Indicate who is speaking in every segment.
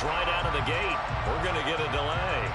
Speaker 1: penalties right out of the gate. We're going to get a delay.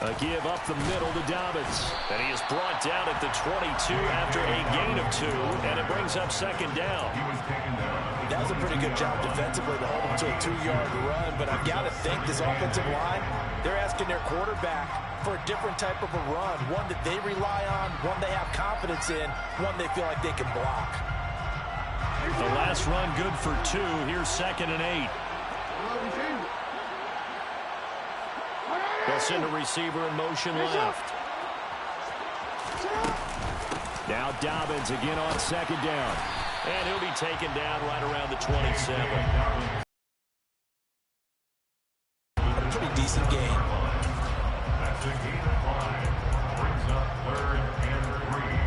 Speaker 1: A give up the middle to Dobbins. And he is brought down at the 22 after a gain of 2, and it brings up second down.
Speaker 2: That was a pretty good job defensively to hold him to a 2-yard run, but I've got to think this offensive line, they're asking their quarterback for a different type of a run, one that they rely on, one they have confidence in, one they feel like they can block.
Speaker 1: The last run good for 2. Here's 2nd and 8. They'll send a receiver in motion left. Now Dobbins again on 2nd down. And he'll be taken down right around the 27.
Speaker 2: A pretty decent game.
Speaker 3: That's a gain of 5. Brings up 3rd and 3.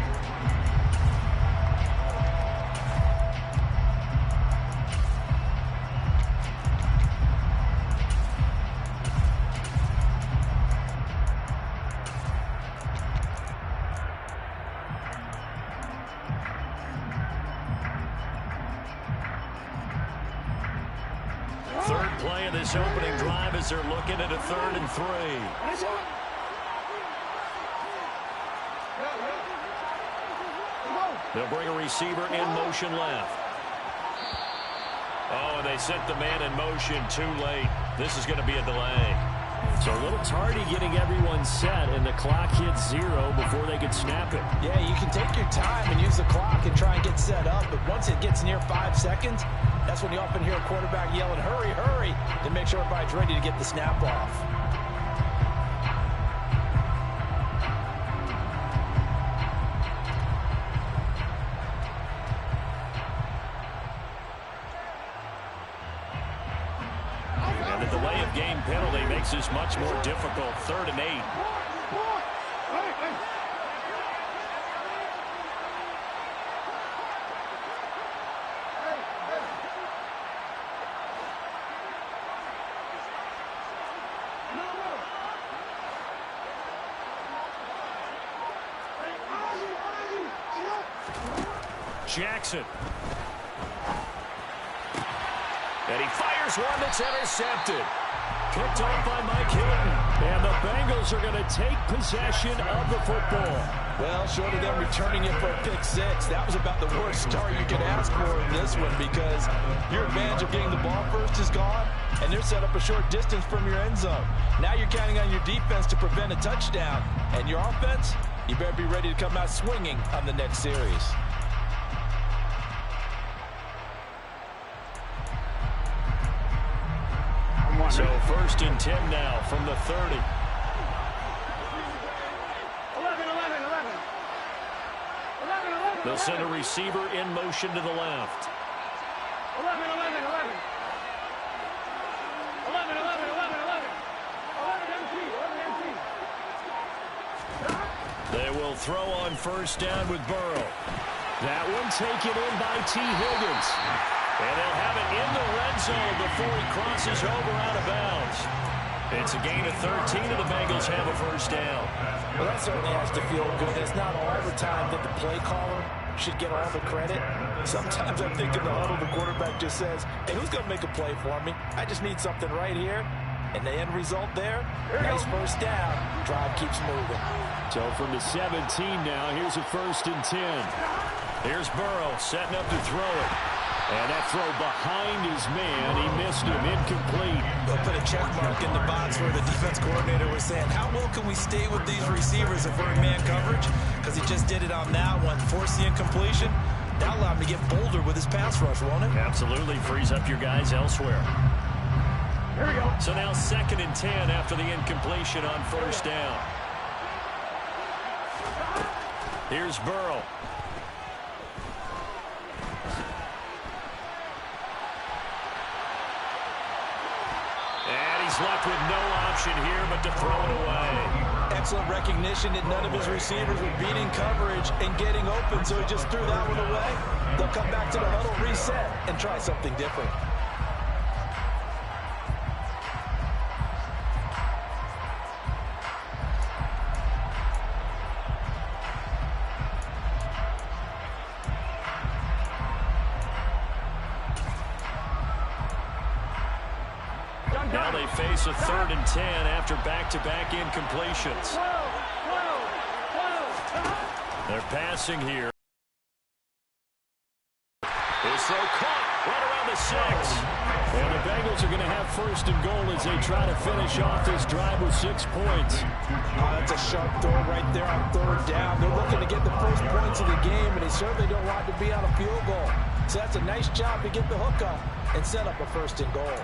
Speaker 1: Third play of this opening drive as they're looking at a 3rd and 3. They'll bring a receiver in motion left. Oh, and they sent the man in motion too late. This is going to be a delay. So a little tardy getting everyone set, and the clock hits 0 before they can snap it.
Speaker 2: Yeah, you can take your time and use the clock and try and get set up, but once it gets near 5 seconds, that's when you often hear a quarterback yelling, hurry, hurry, to make sure everybody's ready to get the snap off.
Speaker 1: And the delay of game penalty makes this much more difficult. 3rd and 8. Jackson. And he fires one that's intercepted. Picked off by Mike Hilton. And the Bengals are going to take possession of the football.
Speaker 2: Well, short of them returning it for a pick 6, that was about the worst start you could ask for in this one, because your advantage of getting the ball first is gone, and they're set up a short distance from your end zone. Now you're counting on your defense to prevent a touchdown. And your offense, you better be ready to come out swinging on the next series.
Speaker 1: So 1st and 10 now from the 30.
Speaker 4: 11.
Speaker 1: They'll send a receiver in motion to the left.
Speaker 4: 11.
Speaker 1: They will throw on 1st down with Burrow. That one taken in by T. Higgins. And they'll have it in the red zone before he crosses over out of bounds. It's a gain of 13, and the Bengals have a 1st down.
Speaker 2: Well, that certainly has to feel good. It's not all the time that the play caller should get all the credit. Sometimes I think in the huddle, the quarterback just says, hey, who's going to make a play for me? I just need something right here. And the end result there, nice 1st down. Drive keeps moving.
Speaker 1: So from the 17 now, here's a 1st and 10. Here's Burrow setting up to throw it. And that throw behind his man, he missed him, incomplete.
Speaker 2: They'll put a check mark in the box where the defense coordinator was saying, how well can we stay with these receivers if we're in man coverage? Because he just did it on that one, forced the incompletion. That'll allow him to get bolder with his pass rush, won't it?
Speaker 1: Absolutely, frees up your guys elsewhere. So now 2nd and 10 after the incompletion on first down. Here's Burrow. And he's left with no option here but to throw it away.
Speaker 2: Excellent recognition that none of his receivers were beating coverage and getting open, so he just threw that one away. They'll come back to the huddle, reset, and try something different.
Speaker 1: Now they face a 3rd and 10 after back-to-back incompletions. They're passing here. His throw caught right around the 6. And the Bengals are going to have 1st and goal as they try to finish off this drive with 6 points.
Speaker 2: That's a sharp throw right there on 3rd down. They're looking to get the first points of the game, and they certainly don't want to be on a field goal. So that's a nice job to get the hook up and set up a 1st and goal.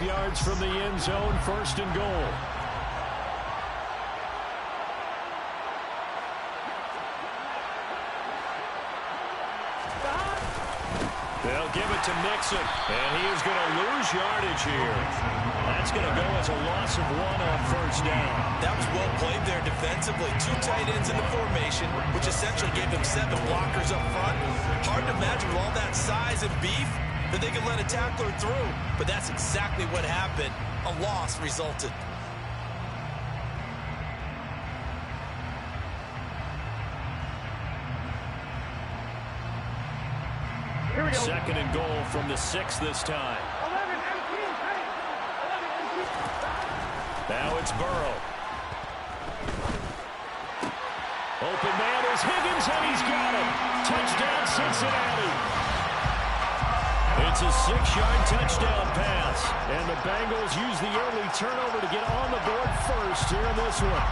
Speaker 1: Yards from the end zone, 1st and goal. They'll give it to Mixon, and he is going to lose yardage here. That's going to go as a loss of 1 on 1st down.
Speaker 4: That was well played there defensively. 2 tight ends in the formation, which essentially gave them 7 blockers up front. Hard to imagine with all that size and beef that they could let a tackler through, but that's exactly what happened. A loss resulted.
Speaker 1: Here we go. 2nd and goal from the 6 this time. Now it's Burrow. Open man is Higgins, and he's got it. Touchdown, Cincinnati. It's a 6-yard touchdown pass, and the Bengals use the early turnover to get on the board first here in this one.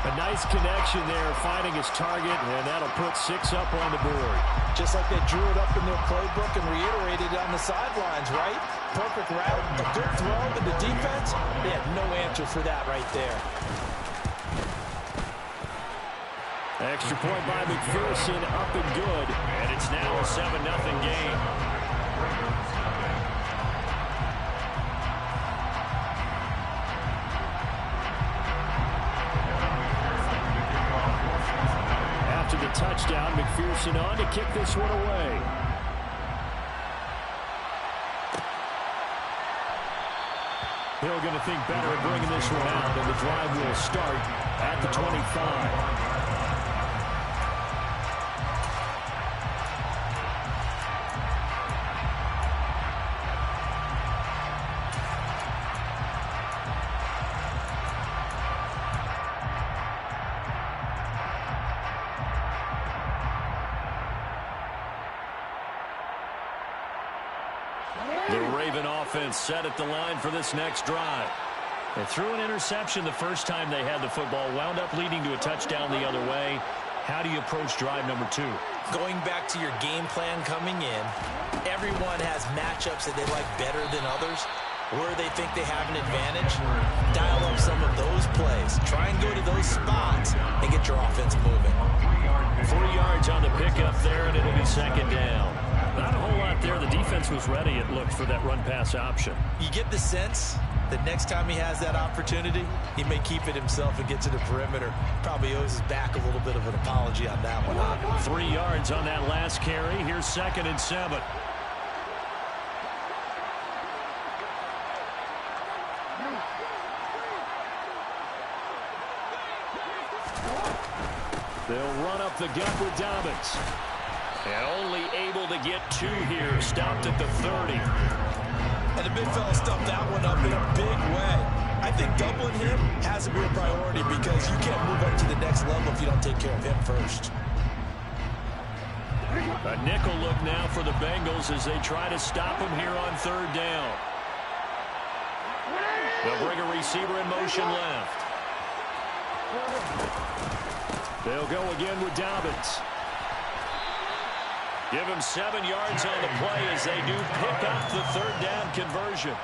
Speaker 1: A nice connection there, finding his target, and that'll put 6 up on the board.
Speaker 2: Just like they drew it up in their playbook and reiterated it on the sidelines, right? Perfect route, a good throw, and the defense, they had no answer for that right there.
Speaker 1: Extra point by McPherson, up and good, and it's now a 7-0 game. After the touchdown, McPherson on to kick this one away. Hill going to think better of bringing this one out, and the drive will start at the 25. The Raven offense set at the line for this next drive. They threw an interception the first time they had the football, wound up leading to a touchdown the other way. How do you approach drive number 2?
Speaker 4: Going back to your game plan coming in, everyone has matchups that they like better than others, where they think they have an advantage. Dial up some of those plays. Try and go to those spots and get your offense moving.
Speaker 1: 3 yards on the pickup there, and it'll be 2nd down. Not a whole lot there. The defense was ready, it looked, for that run-pass option.
Speaker 4: You get the sense that next time he has that opportunity, he may keep it himself and get to the perimeter. Probably owes his back a little bit of an apology on that one.
Speaker 1: 3 yards on that last carry. Here's 2nd and 7. They'll run up the gut with Dobbins. And only able to get 2 here. Stopped at the 30.
Speaker 4: And the big fella stuffed that one up in a big way. I think doubling him has to be a priority because you can't move up to the next level if you don't take care of him first.
Speaker 1: A nickel look now for the Bengals as they try to stop him here on 3rd down. They'll bring a receiver in motion left. They'll go again with Dobbins. Give him 7 yards on the play as they do pick up the third down conversion.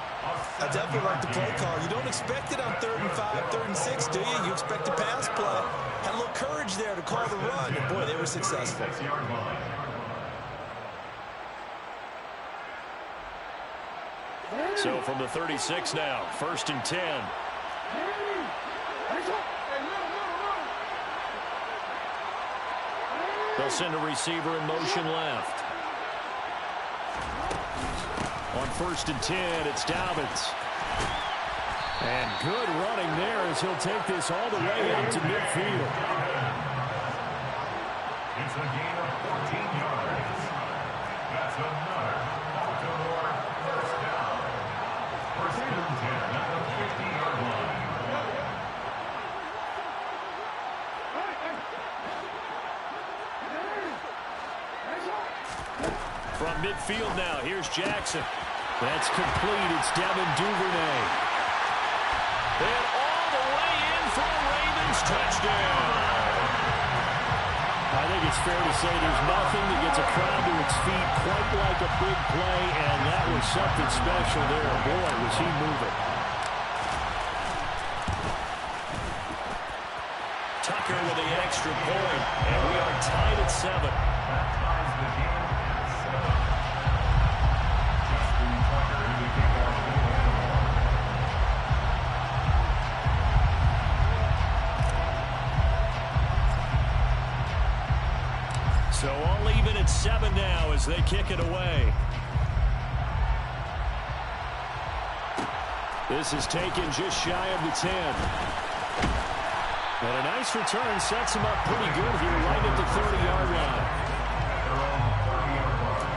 Speaker 4: I definitely like the play call. You don't expect it on 3rd and 5, 3rd and 6, do you? You expect a pass play. Had a little courage there to call the run, and boy, they were successful.
Speaker 1: So from the 36 now, 1st and 10. They'll send a receiver in motion left. On 1st and 10, it's Dobbins. And good running there as he'll take this all the way out to midfield.
Speaker 3: It's a gain of 14 yards. That's another Baltimore first down. First and 10 at the 50-yard line.
Speaker 1: From midfield now, here's Jackson. That's complete. It's Devin Duvernay. And all the way in for a Ravens touchdown. I think it's fair to say there's nothing that gets a crowd to its feet quite like a big play, and that was something special there. Boy, was he moving. Tucker with the extra point, and we are tied at 7.
Speaker 3: That ties the game at 7. Justin Tucker in the kickoff for Baltimore.
Speaker 1: So all even at 7 now as they kick it away. This is taken just shy of the 10. And a nice return sets him up pretty good here right at the 30-yard line.
Speaker 3: Their own 30-yard line.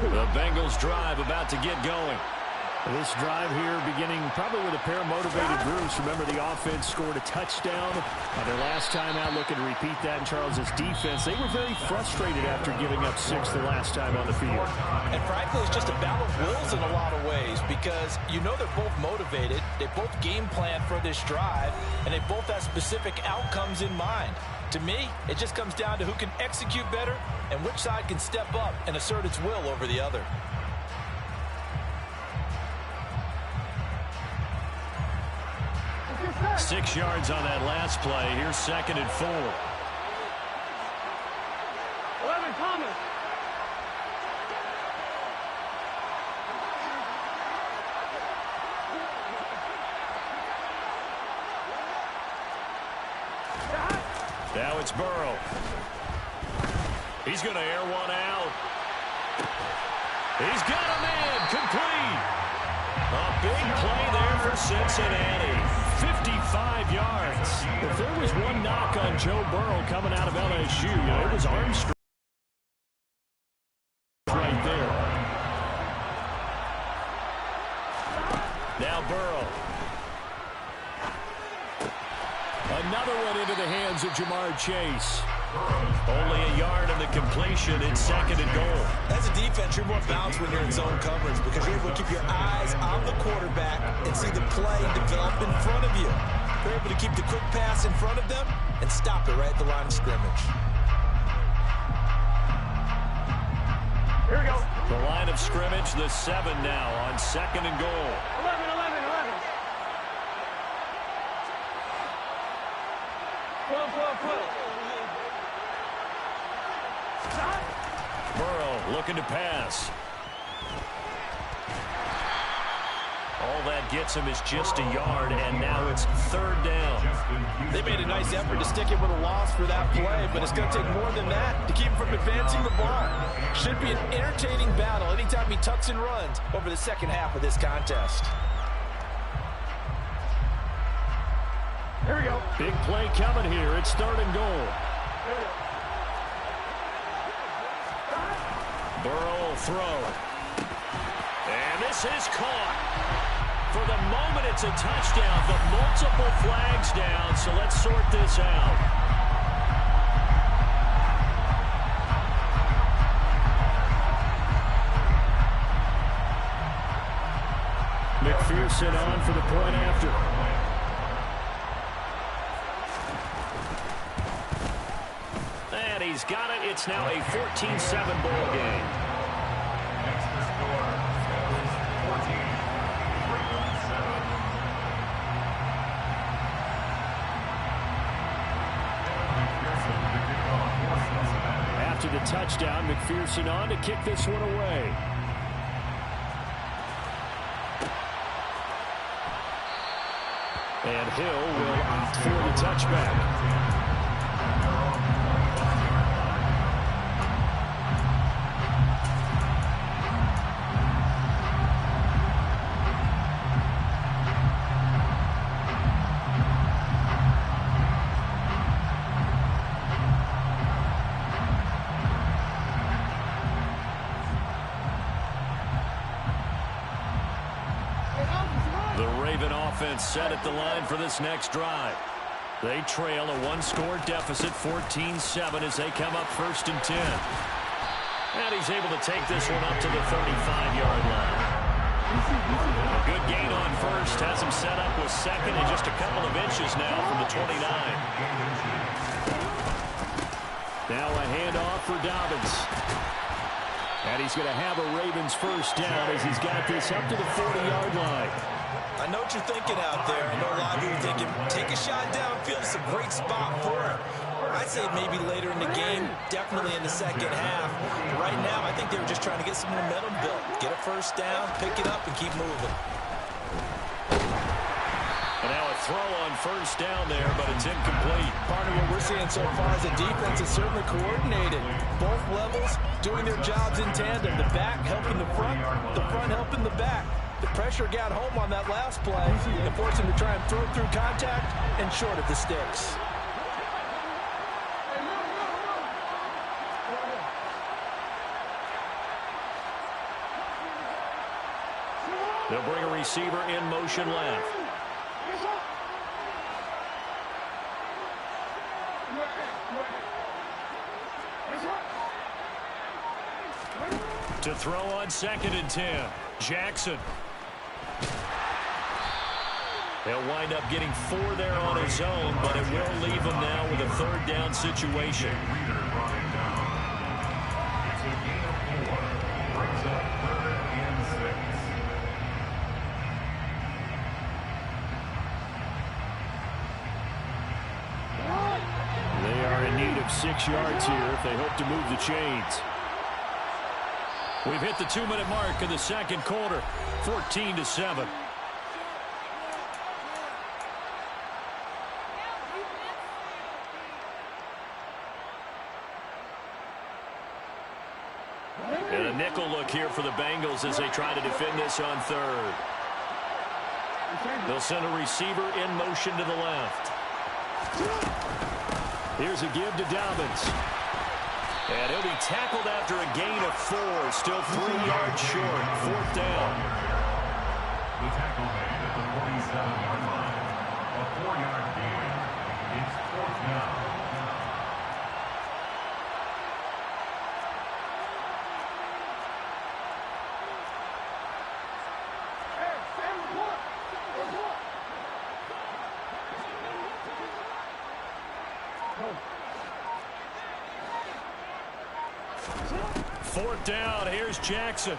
Speaker 1: The Bengals drive about to get going. This drive here beginning probably with a pair of motivated groups. Remember, the offense scored a touchdown their last time out. Looking to repeat that in Charles's defense. They were very frustrated after giving up 6 the last time on the field.
Speaker 4: And frankly, it's just a battle of wills in a lot of ways because you know they're both motivated. They both game plan for this drive, and they both have specific outcomes in mind. To me, it just comes down to who can execute better and which side can step up and assert its will over the other.
Speaker 1: Six yards on that last play. Here's 2nd and 4.
Speaker 5: 11 Thomas.
Speaker 1: Now it's Burrow. He's going to air one out. He's got a man complete. A big play there for Cincinnati. 55 yards. If there was one knock on Joe Burrow coming out of LSU, it was Armstrong right there. Now Burrow. Another one into the hands of Jamar Chase. Only a yard in the completion. It's 2nd and goal.
Speaker 4: As a defense, you're more balanced when you're in zone coverage because you're able to keep your eyes on the quarterback and see the play develop in front of you. You're able to keep the quick pass in front of them and stop it right at the line of scrimmage.
Speaker 5: Here we go.
Speaker 1: The line of scrimmage, the 7 now on 2nd and goal.
Speaker 5: 11. 12.
Speaker 1: Burrow looking to pass. All that gets him is just a yard, and now it's 3rd down.
Speaker 4: They made a nice effort to stick him with a loss for that play, but it's going to take more than that to keep him from advancing the ball. Should be an entertaining battle anytime he tucks and runs over the second half of this contest.
Speaker 5: Here we go.
Speaker 1: Big play coming here. It's 3rd and goal. Burrow will throw. And this is caught. For the moment, it's a touchdown, but multiple flags down, so let's sort this out. McPherson on for the point after. And he's got it. It's now a 14-7 ball game.
Speaker 3: Next to score is 14.
Speaker 1: After the touchdown, McPherson on to kick this one away. And Hill will opt for the touchback. Set at the line for this next drive. They trail a one-score deficit, 14-7, as they come up 1st and 10. And he's able to take this one up to the 35-yard line. A good gain on first. Has him set up with second and just a couple of inches now from the 29. Now a handoff for Dobbins. And he's going to have a Ravens first down as he's got this up to the 40-yard line.
Speaker 4: I know what you're thinking out there. I know a lot of you are thinking, take a shot downfield. It's a great spot for it. I'd say maybe later in the game, definitely in the second half. But right now, I think they were just trying to get some momentum built. Get a first down, pick it up, and keep moving.
Speaker 1: And now a throw on first down there, but it's incomplete.
Speaker 2: Part of what we're seeing so far is the defense is certainly coordinated. Both levels doing their jobs in tandem. The back helping the front helping the back. The pressure got home on that last play and forced him to try and throw through contact and short of the sticks.
Speaker 1: They'll bring a receiver in motion left. To throw on 2nd and 10. Jackson. He'll wind up getting 4 there on his own, but it will leave him now with a 3rd down situation.
Speaker 3: Reader brought it down. It's a gain of 4. Brings up 3rd and 6.
Speaker 1: They are in need of 6 yards here if they hope to move the chains. We've hit the 2-minute mark in the second quarter, 14-7. And a nickel look here for the Bengals as they try to defend this on 3rd. They'll send a receiver in motion to the left. Here's a give to Dobbins. And he'll be tackled after a gain of 4. Still 3 yards short. 4th down.
Speaker 3: The tackle made at the 47-yard line. A 4-yard gain. It's 4th down.
Speaker 1: Fourth down. Here's Jackson.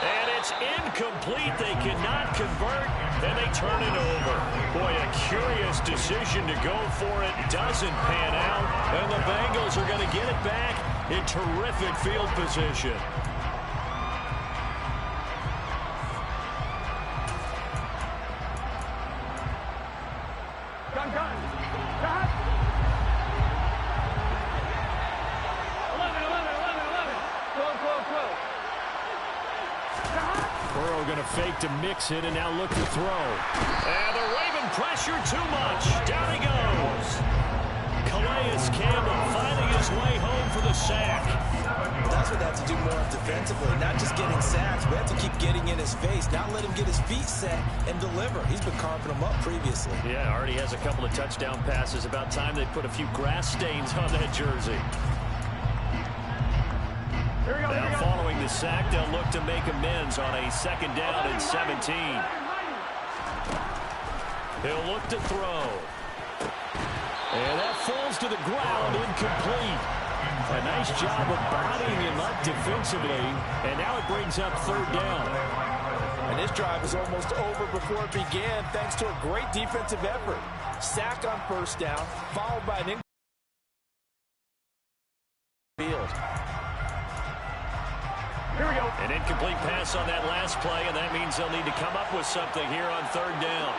Speaker 1: And it's incomplete. They cannot convert, and they turn it over. Boy, a curious decision to go for it. Doesn't pan out, and the Bengals are going to get it back in terrific field position. Fake to mix it, and now look to throw. And the Raven pressure too much. Down he goes. Calais Campbell finding his way home for the sack.
Speaker 4: That's what they have to do more defensively. Not just getting sacks, but We have to keep getting in his face, not let him get his feet set and deliver. He's been carving them up previously.
Speaker 1: Yeah, already has a couple of touchdown passes. About time they put a few grass stains on that jersey. Now following the sack, they'll look to make amends on a 2nd down and 17. He'll look to throw. And that falls to the ground, incomplete. A nice job of bodying him up defensively, and now it brings up 3rd down.
Speaker 2: And this drive is almost over before it began, thanks to a great defensive effort. Sack on 1st down, followed by an field.
Speaker 5: Here we go.
Speaker 1: An incomplete pass on that last play, and that means they'll need to come up with something here on 3rd down.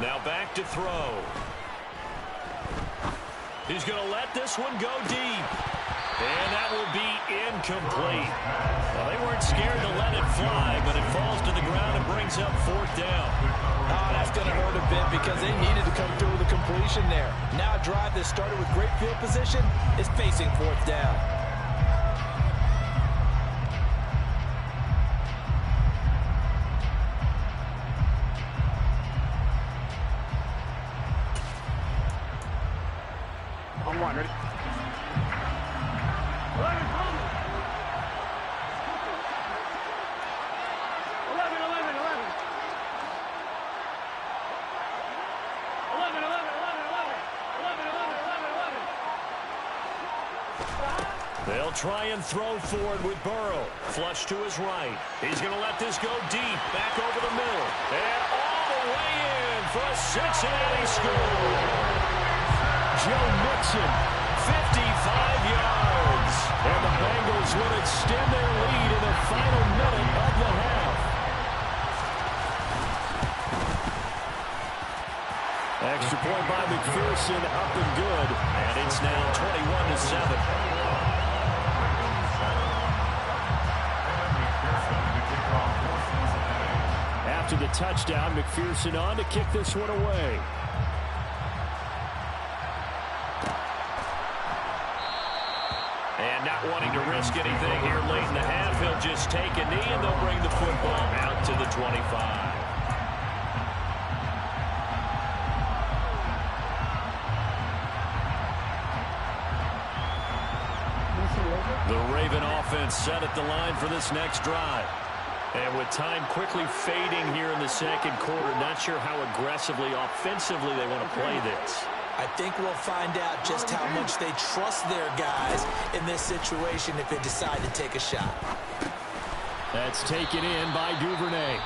Speaker 1: Now back to throw. He's going to let this one go deep. And that will be incomplete. Well, they weren't scared to let it fly, but it falls to the ground and brings up 4th down.
Speaker 2: Oh, that's going to hurt a bit because they needed to come through with a completion there. Now a drive that started with great field position is facing 4th down.
Speaker 5: On 1, ready? 11, Thomas. 11, 11, 11. 11, 11, 11, 11. 11, 11, 11, 11.
Speaker 1: They'll try and throw forward with Burrow. Flush to his right. He's going to let this go deep. Back over the middle. And all the way in for a Cincinnati score. Joe Mixon, 55 yards. And the Bengals will extend their lead in the final minute of the half. Extra point by McPherson, up and good. And it's now 21-7. After the touchdown, McPherson on to kick this one away. And not wanting to risk anything here late in the half, he'll just take a knee and they'll bring the football out to the 25. The Raven offense set at the line for this next drive. And with time quickly fading here in the 2nd quarter, not sure how aggressively, offensively they want to play this.
Speaker 4: I think we'll find out just how much they trust their guys in this situation if they decide to take a shot.
Speaker 1: That's taken in by Duvernay.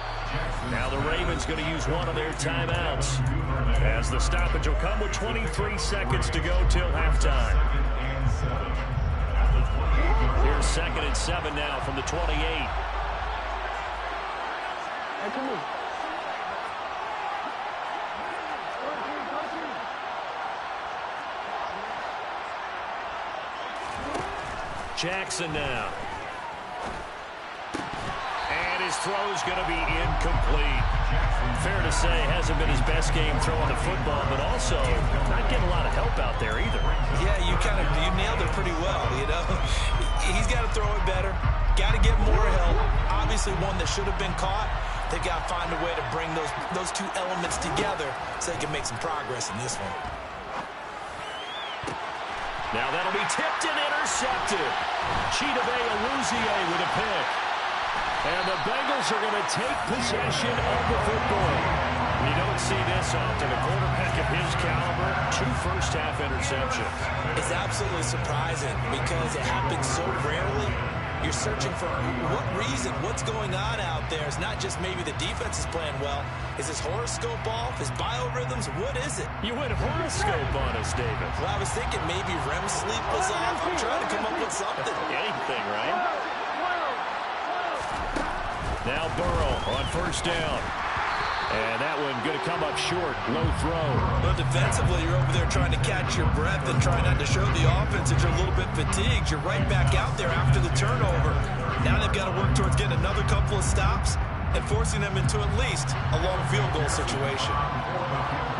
Speaker 1: Now the Ravens going to use one of their timeouts, as the stoppage will come with 23 seconds to go till halftime. Here's 2nd and 7 now from the 28.
Speaker 5: Hey, come on.
Speaker 1: Jackson now. And his throw's going to be incomplete. Fair to say, hasn't been his best game throwing the football, but also not getting a lot of help out there either.
Speaker 4: Yeah, you nailed it pretty well, you know. He's got to throw it better. Got to get more help. Obviously one that should have been caught. They got to find a way to bring those two elements together so they can make some progress in this one.
Speaker 1: Now that'll be tipped and intercepted. Chidobe Awuzie with a pick. And the Bengals are going to take possession of the football. You don't see this often. A quarterback of his caliber, 2 first-half interceptions.
Speaker 4: It's absolutely surprising because it happens so rarely. You're searching for what reason, what's going on out there. It's not just maybe the defense is playing well. Is his horoscope off? His biorhythms? What is it?
Speaker 1: You went horoscope on us, David.
Speaker 4: Well, I was thinking maybe REM sleep was off. I'm trying to come up with something.
Speaker 1: Anything, right? Now Burrow on 1st down. And that one going to come up short. Low throw.
Speaker 4: Well, defensively, you're over there trying to catch your breath and try not to show the offense that you're a little bit fatigued. You're right back out there after the turnover. Now they've got to work towards getting another couple of stops and forcing them into at least a long field goal situation.